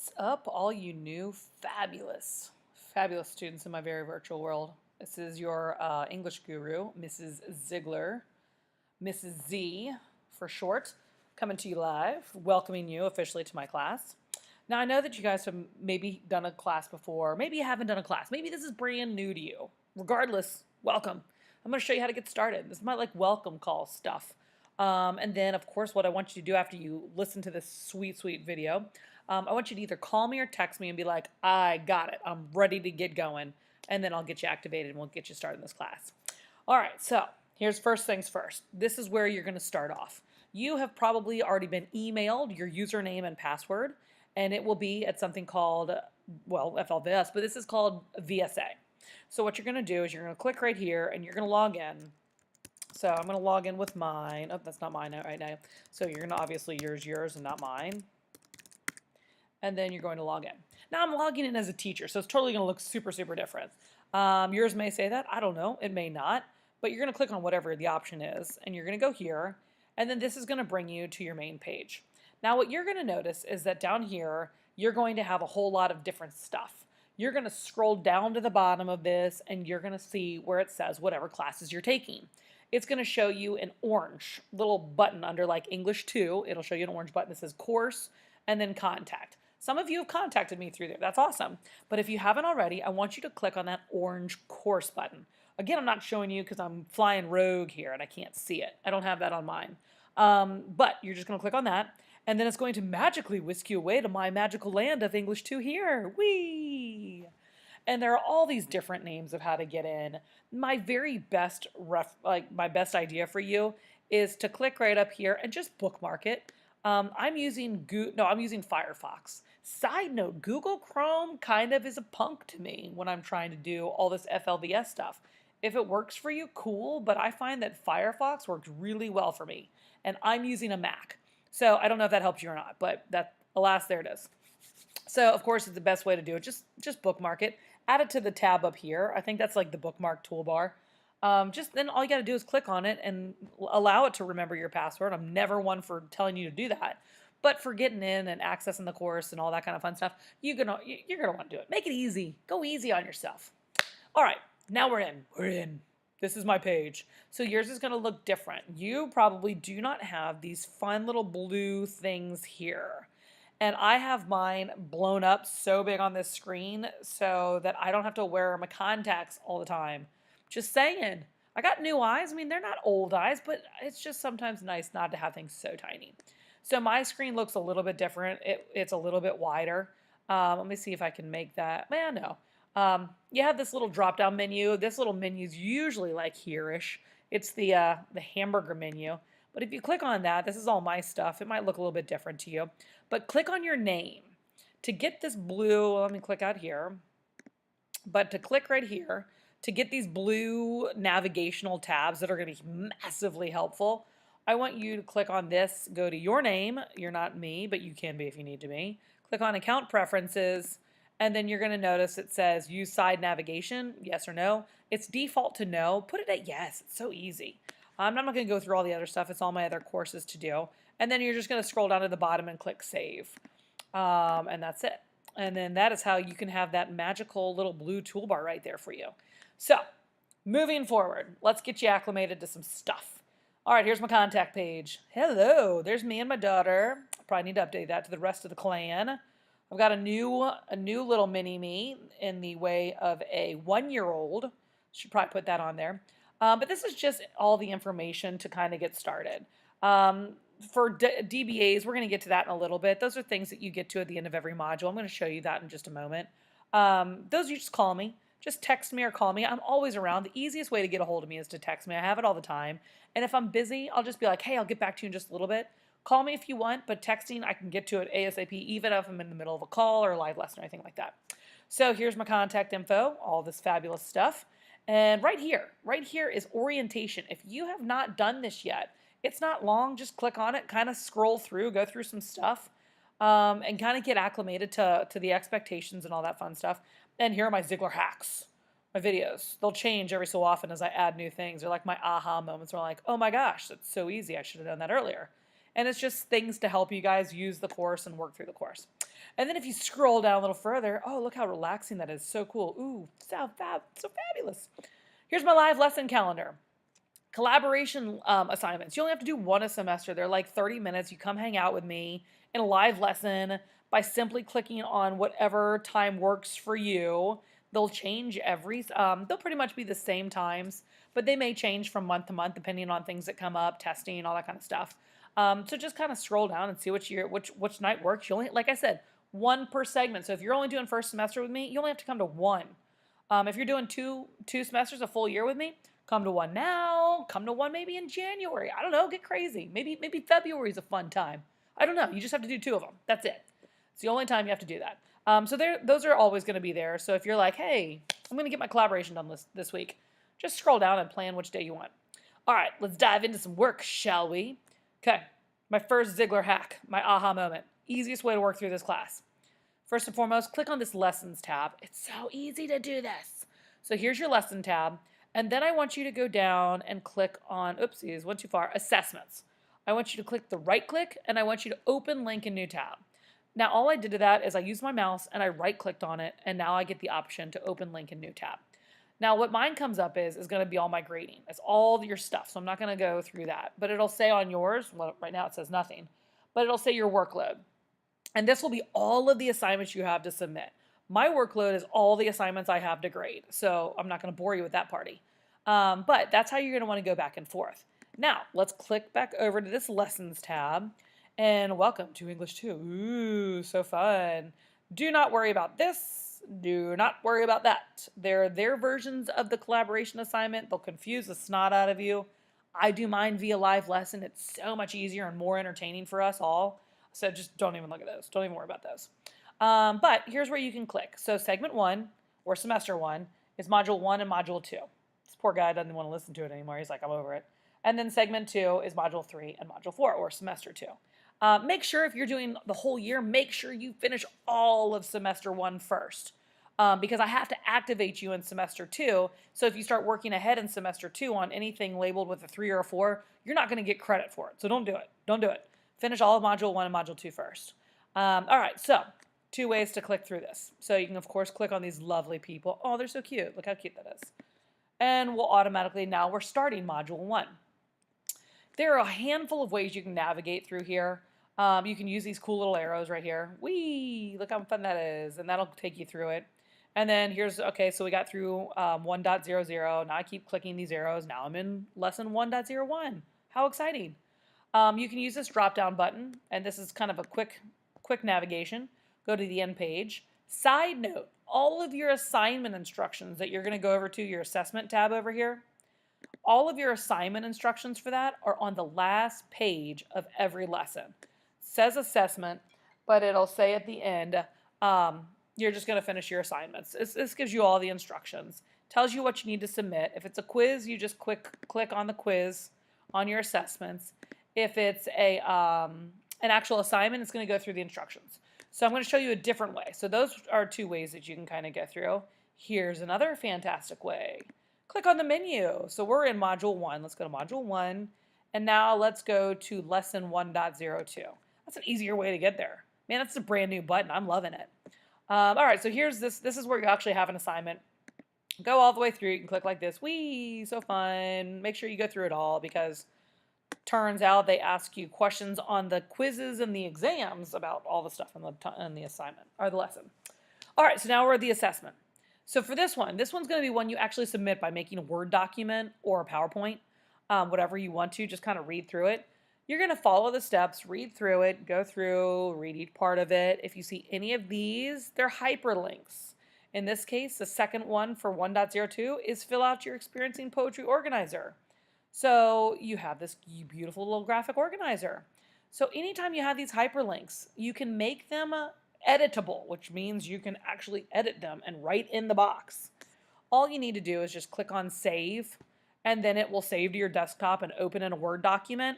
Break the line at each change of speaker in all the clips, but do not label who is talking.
What's up, all you new fabulous students in my very virtual world? This is your English guru, Mrs. Zeigler, Mrs. Z for short, coming to you live, welcoming you officially to my class. Now, I know that you guys have maybe done a class before, maybe you haven't done a class, maybe this is brand new to you. Regardless, welcome. I'm going to show you how to get started. This is my welcome call stuff. And then, of course, what I want you to do after you listen to this sweet, sweet video, I want you to either call me or text me and be like, I got it. I'm ready to get going. And then I'll get you activated and we'll get you started in this class. All right, so here's first things first. This is where you're going to start off. You have probably already been emailed your username and password, and it will be at something called, well, FLVS, but this is called VSA. So what you're going to do is you're going to click right here and you're going to log in. So I'm going to log in with mine. Oh, that's not mine right now. So you're going to obviously use yours and not mine. And then you're going to log in. Now I'm logging in as a teacher, so it's totally going to look super, super different. Yours may say that. I don't know. It may not. But you're going to click on whatever the option is, and you're going to go here. And then this is going to bring you to your main page. Now what you're going to notice is that down here, you're going to have a whole lot of different stuff. You're going to scroll down to the bottom of this, and you're going to see where it says whatever classes you're taking. It's going to show you an orange little button under like English 2. It'll show you an orange button that says course and then contact. Some of you have contacted me through there. That's awesome. But if you haven't already, I want you to click on that orange course button. Again, I'm not showing you because I'm flying rogue here and I can't see it. I don't have that on mine. But you're just going to click on that. And then it's going to magically whisk you away to my magical land of English 2 here. Whee! And there are all these different names of how to get in. My very best my best idea for you is to click right up here and just bookmark it. I'm using Firefox. Side note, Google Chrome kind of is a punk to me when I'm trying to do all this FLVS stuff. If it works for you, cool, but I find that Firefox works really well for me. And I'm using a Mac. So I don't know if that helps you or not, but alas, there it is. So of course, it's the best way to do it. Just bookmark it. Add it to the tab up here. I think that's like the bookmark toolbar. Then all you got to do is click on it and allow it to remember your password. I'm never one for telling you to do that. But for getting in and accessing the course and all that kind of fun stuff, you're gonna want to do it. Make it easy. Go easy on yourself. All right, now we're in. We're in. This is my page. So yours is going to look different. You probably do not have these fun little blue things here. And I have mine blown up so big on this screen so that I don't have to wear my contacts all the time. Just saying. I got new eyes. I mean, they're not old eyes, but it's just sometimes nice not to have things so tiny. So my screen looks a little bit different. It's a little bit wider. Let me see if I can make that. Man, no. You have this little drop-down menu. This little menu is usually like here-ish. It's the hamburger menu. But if you click on that, this is all my stuff. It might look a little bit different to you. But click on your name. To get this blue, let me click out here. But to click right here, to get these blue navigational tabs that are going to be massively helpful, I want you to click on this, go to your name. You're not me, but you can be if you need to be. Click on Account Preferences, and then you're going to notice it says Use Side Navigation, yes or no. It's default to no. Put it at yes. It's so easy. I'm not going to go through all the other stuff. It's all my other courses to do. And then you're just going to scroll down to the bottom and click Save. And that's it. And then that is how you can have that magical little blue toolbar right there for you. So, moving forward, let's get you acclimated to some stuff. All right, here's my contact page. Hello, there's me and my daughter. I probably need to update that to the rest of the clan. I've got a new little mini-me in the way of a 1-year-old. Should probably put that on there. But this is just all the information to kind of get started. For DBAs, we're going to get to that in a little bit. Those are things that you get to at the end of every module. I'm going to show you that in just a moment. Those you just call me. Just text me or call me. I'm always around. The easiest way to get a hold of me is to text me. I have it all the time. And if I'm busy, I'll just be like, hey, I'll get back to you in just a little bit. Call me if you want, but texting, I can get to it ASAP, even if I'm in the middle of a call or a live lesson or anything like that. So here's my contact info, all this fabulous stuff. And right here is orientation. If you have not done this yet, it's not long. Just click on it, kind of scroll through, go through some stuff, and kind of get acclimated to the expectations and all that fun stuff. And here are my Zeigler hacks, my videos. They'll change every so often as I add new things. They're like my aha moments where I'm like, oh my gosh, that's so easy. I should have done that earlier. And it's just things to help you guys use the course and work through the course. And then if you scroll down a little further, oh, look how relaxing that is. So cool. Ooh, so fabulous. Here's my live lesson calendar. Collaboration assignments. You only have to do one a semester. They're like 30 minutes. You come hang out with me in a live lesson by simply clicking on whatever time works for you. They'll change they'll pretty much be the same times, but they may change from month to month depending on things that come up, testing, all that kind of stuff. So just kind of scroll down and see which night works. You only, like I said, one per segment. So if you're only doing first semester with me, you only have to come to one. If you're doing two semesters, a full year with me, come to one now, come to one maybe in January. I don't know, get crazy. Maybe February is a fun time. I don't know. You just have to do 2 of them. That's it. It's the only time you have to do that. So those are always going to be there. So if you're like, hey, I'm going to get my collaboration done this week, just scroll down and plan which day you want. All right, let's dive into some work, shall we? Okay, my first Zeigler hack, my aha moment. Easiest way to work through this class. First and foremost, click on this Lessons tab. It's so easy to do this. So here's your Lesson tab. And then I want you to go down and click on, oopsies, went too far, Assessments. I want you to click the right click, and I want you to open link in new tab. Now all I did to that is I used my mouse and I right clicked on it, and now I get the option to open link in new tab. Now what mine comes up is going to be all my grading. It's all your stuff, so I'm not going to go through that. But it'll say on yours, well, right now it says nothing, but it'll say your workload. And this will be all of the assignments you have to submit. My workload is all the assignments I have to grade, so I'm not going to bore you with that party. But that's how you're going to want to go back and forth. Now, let's click back over to this Lessons tab, and welcome to English 2. Ooh, so fun. Do not worry about this. Do not worry about that. They're their versions of the collaboration assignment. They'll confuse the snot out of you. I do mine via live lesson. It's so much easier and more entertaining for us all. So just don't even look at those. Don't even worry about those. But here's where you can click. So segment 1 or semester 1 is module 1 and module 2. This poor guy doesn't want to listen to it anymore. He's like, I'm over it. And then segment 2 is module 3 and module 4 or semester 2. Make sure if you're doing the whole year, make sure you finish all of semester 1 first. Because I have to activate you in semester 2. So if you start working ahead in semester 2 on anything labeled with a 3 or a 4, you're not going to get credit for it. So don't do it. Don't do it. Finish all of module 1 and module 2 first. All right, so 2 ways to click through this. So you can, of course, click on these lovely people. Oh, they're so cute. Look how cute that is. And we'll automatically, now we're starting module 1. There are a handful of ways you can navigate through here. You can use these cool little arrows right here. Whee! Look how fun that is. And that'll take you through it. And then here's, okay, so we got through 1.00. Now I keep clicking these arrows. Now I'm in lesson 1.01. How exciting. You can use this drop-down button, and this is kind of a quick navigation. Go to the end page. Side note, all of your assignment instructions that you're going to go over to your assessment tab over here, all of your assignment instructions for that are on the last page of every lesson. It says assessment, but it'll say at the end, you're just going to finish your assignments. This gives you all the instructions. Tells you what you need to submit. If it's a quiz, you just click on the quiz on your assessments. If it's an actual assignment, it's going to go through the instructions. So I'm going to show you a different way. So those are 2 ways that you can kind of get through. Here's another fantastic way. Click on the menu. So we're in module 1. Let's go to module 1. And now let's go to lesson 1.02. That's an easier way to get there. Man, that's a brand new button. I'm loving it. All right, so here's this. This is where you actually have an assignment. Go all the way through. You can click like this. Whee, so fun. Make sure you go through it all because turns out they ask you questions on the quizzes and the exams about all the stuff in the assignment or the lesson. All right, so now we're at the assessment. So for this one's going to be one you actually submit by making a Word document or a PowerPoint, whatever you want to, just kind of read through it. You're going to follow the steps, read through it, go through, read each part of it. If you see any of these, they're hyperlinks. In this case, the second one for 1.02 is fill out your Experiencing Poetry Organizer. So you have this beautiful little graphic organizer. So anytime you have these hyperlinks, you can make them editable, which means you can actually edit them and write in the box. All you need to do is just click on Save, and then it will save to your desktop and open in a Word document.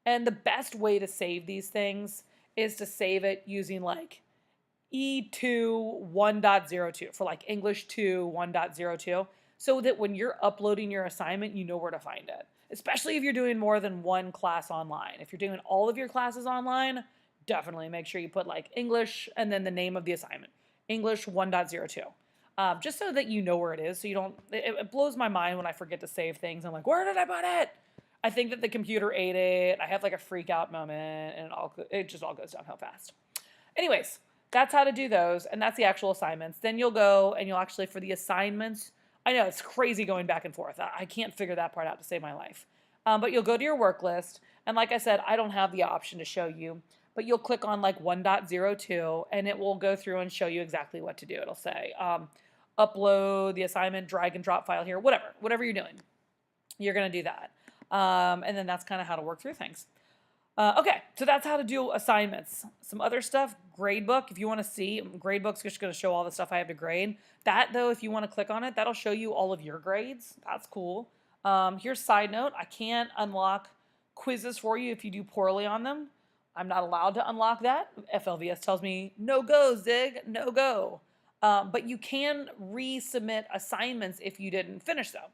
And the best way to save these things is to save it using like E2 1.02 for like English 2 1.02, so that when you're uploading your assignment, you know where to find it. Especially if you're doing more than one class online. If you're doing all of your classes online, definitely make sure you put like English and then the name of the assignment, English 1.02. Just so that you know where it is, so you don't, it blows my mind when I forget to save things. I'm like, where did I put it? I think that the computer ate it. I have like a freak out moment, and it just all goes downhill fast. Anyways, that's how to do those, and that's the actual assignments. Then you'll go and you'll actually, for the assignments, I know it's crazy going back and forth. I can't figure that part out to save my life. But you'll go to your work list, and like I said, I don't have the option to show you, but you'll click on like 1.02, and it will go through and show you exactly what to do. It'll say, upload the assignment, drag and drop file here, whatever you're doing. You're going to do that. And then that's kind of how to work through things. Okay, so that's how to do assignments. Some other stuff, gradebook, if you want to see, gradebook's just going to show all the stuff I have to grade. That, though, if you want to click on it, that'll show you all of your grades. That's cool. Here's side note, I can't unlock quizzes for you if you do poorly on them. I'm not allowed to unlock that. FLVS tells me, no go, Zig, no go. But you can resubmit assignments if you didn't finish them.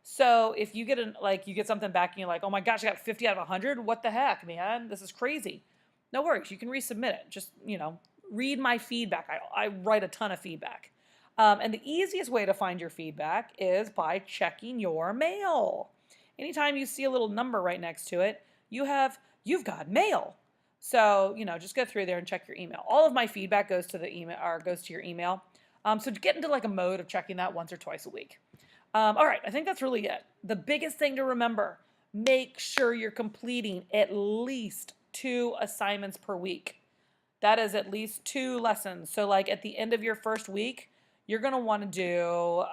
So if you get you get something back and you're like, oh my gosh, I got 50 out of 100. What the heck, man? This is crazy. No worries. You can resubmit it. Just, read my feedback. I write a ton of feedback. And the easiest way to find your feedback is by checking your mail. Anytime you see a little number right next to it, you've got mail. So, just go through there and check your email. All of my feedback goes to the email or goes to your email. So to get into like a mode of checking that once or twice a week. All right, I think that's really it. The biggest thing to remember, make sure you're completing at least 2 assignments per week. That is at least 2 lessons. So like at the end of your first week, you're going to want to do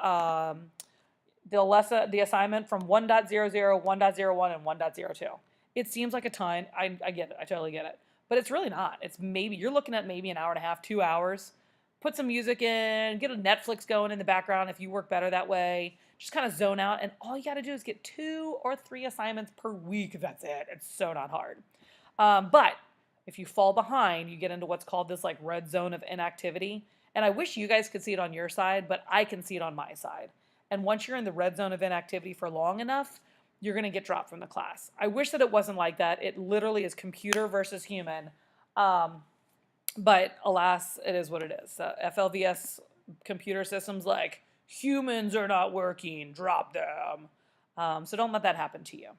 the assignment from 1.00, 1.01, and 1.02. It seems like a ton. I get it. I totally get it. But it's really not. It's maybe, you're looking at maybe an hour and a half, 2 hours. Put some music in, get a Netflix going in the background if you work better that way. Just kind of zone out, and all you got to do is get 2 or 3 assignments per week. That's it. It's so not hard. But if you fall behind, you get into what's called this like red zone of inactivity. And I wish you guys could see it on your side, but I can see it on my side. And once you're in the red zone of inactivity for long enough, you're going to get dropped from the class. I wish that it wasn't like that. It literally is computer versus human. But alas, it is what it is. FLVS computer systems like, humans are not working, drop them. So don't let that happen to you.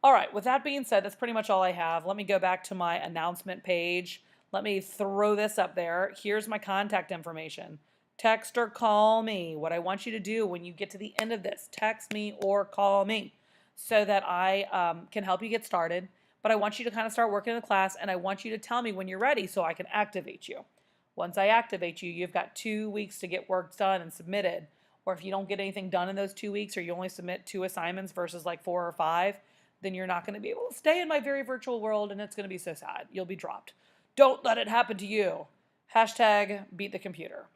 All right, with that being said, that's pretty much all I have. Let me go back to my announcement page. Let me throw this up there. Here's my contact information. Text or call me. What I want you to do when you get to the end of this, text me or call me so that I can help you get started. But I want you to kind of start working in the class, and I want you to tell me when you're ready so I can activate you. Once I activate you, you've got 2 weeks to get work done and submitted. Or if you don't get anything done in those 2 weeks, or you only submit 2 assignments versus like 4 or 5, then you're not going to be able to stay in my very virtual world, and it's going to be so sad. You'll be dropped. Don't let it happen to you. Hashtag beat the computer.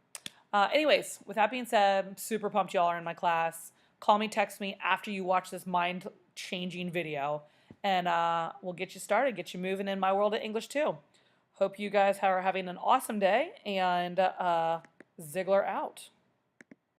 Anyways, with that being said, I'm super pumped y'all are in my class. Call me, text me after you watch this mind-changing video, and we'll get you started, get you moving in my world of English too. Hope you guys are having an awesome day, and Zeigler out.